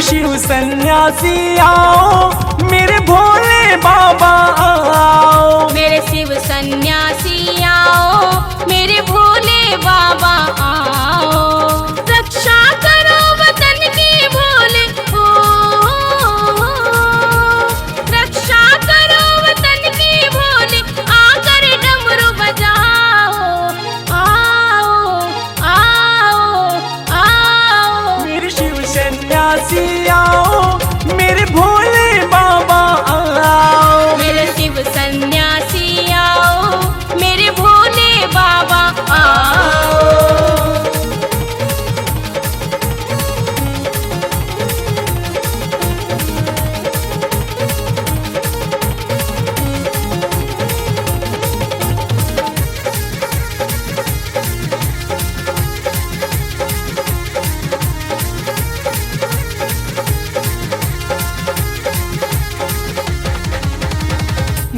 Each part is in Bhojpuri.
शिव सन्यासी आओ, मेरे भोले बाबा आओ। मेरे शिव सन्यासी आओ, मेरे भोले बाबा आओ। रक्षा करो वतन की भोले हो, रक्षा करो वतन की भोले, आकर डमरू बजाओ। आओ आओ आओ। मेरे शिव सन्यासी आओ, मेरे भोले बाबा आओ। मेरे शिव सन्यासी आओ, मेरे भोले बाबा आओ।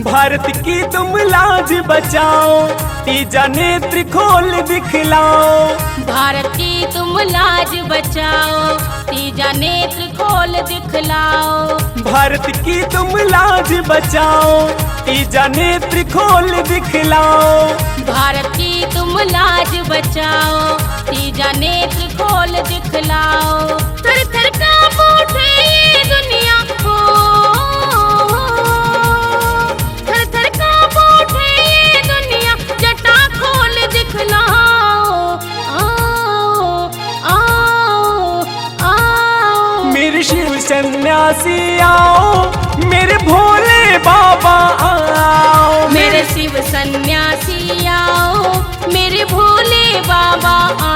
भारत की तुम लाज बचाओ, तीजा नेत्र खोल दिखलाओ। भारत की तुम लाज बचाओ, तीजा नेत्र खोल दिखलाओ। भारत की तुम लाज बचाओ, तीजा नेत्र खोल दिखलाओ। भारत की तुम लाज बचाओ, तीजा नेत्र खोल दिखलाओ। थर थर कांप उठे ये दुनिया हो, थर थर कांप उठे ये दुनिया, जटा खोल दिखलाओ। आओ आओ आओ। मेरे शिव सन्यासी आओ, मेरे भोले बाबा आओ। मेरे शिव सन्यासी आओ, मेरे भोले बाबा आओ।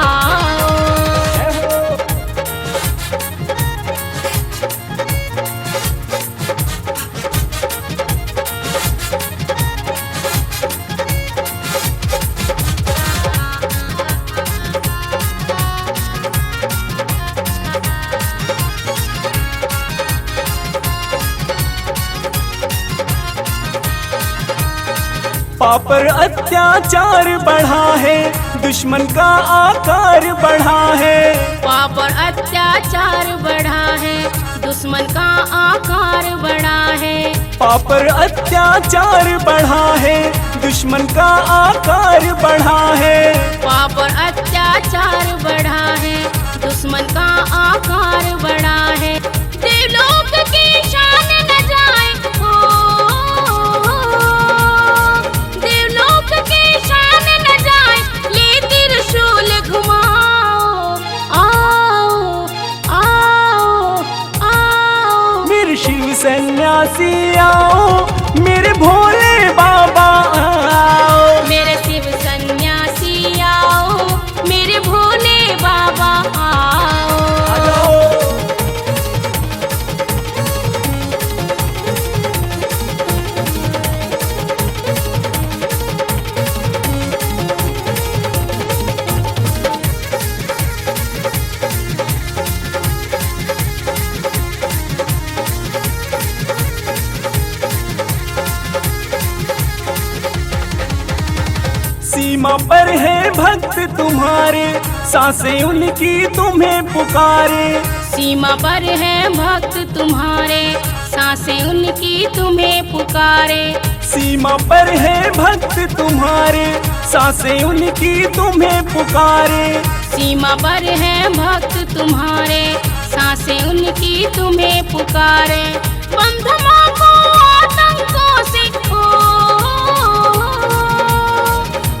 पापर अत्याचार बढ़ा है, दुश्मन का आकार बढ़ा है। पाप और अत्याचार बढ़ा है, दुश्मन का आकार बढ़ा है। पापर अत्याचार बढ़ा है, दुश्मन का आकार बढ़ा है। पाप और अत्याचार बढ़ा है, दुश्मन का आकार बढ़ा है। देवलोक की शान न जाए हो, देवलोक की शान न जाए, ये त्रिशूल घुमाओ। आओ आओ आओ। मेरे शिव सन्यासी आओ, मेरे भोले बाबा आओ। मेरे शिव सन्यासी आओ, मेरे भोले बाबा आओ। सीमा पर है भक्त तुम्हारे, सांसें उनकी तुम्हें पुकारे। सीमा पर है भक्त तुम्हारे, सांसें उनकी तुम्हें पुकारे। सीमा पर है भक्त तुम्हारे, सांसें उनकी तुम्हें पुकारे। सीमा पर है भक्त तुम्हारे, सांसें उनकी तुम्हें पुकारे। बम धमाकों आतंकों से हो,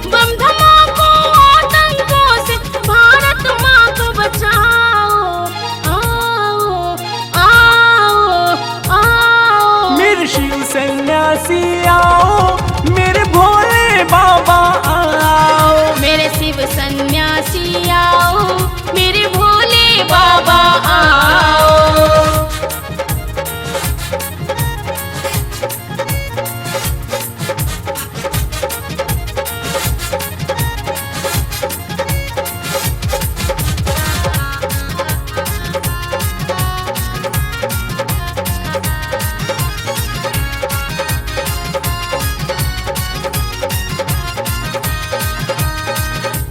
बम धमाकों आतंकों से, भारत माँ को बचाओ। आओ आओ आओ। मेरे शिव सन्यासी आओ, मेरे भोले बाबा आओ। मेरे शिव सन्यासी आओ, मेरे भोले बाबा आओ।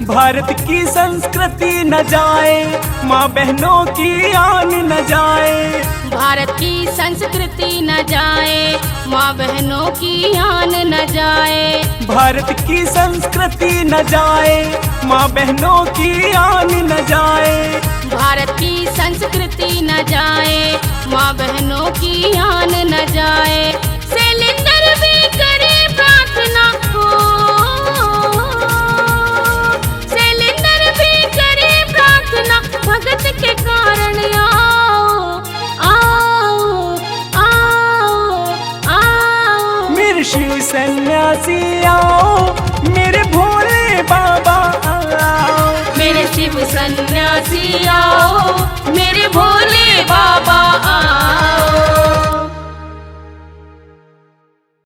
भारत की संस्कृति न जाए, माँ बहनों की आन न जाए। भारत की संस्कृति न जाए, माँ बहनों की आन न जाए। भारत की संस्कृति न जाए, माँ बहनों की आन न जाए। भारत की संस्कृति न जाए, माँ बहनों की आन न जाए। शैलेंद्र भी करे प्रार्थना हो, शैलेंद्र भी करे प्रार्थना, भगत के कारण आओ आओ आओ आओ। मेरे शिव सन्यासी आओ, मेरे भोले बाबा आओ। मेरे शिव सन्यासी आओ, मेरे भोले बाबा आओ।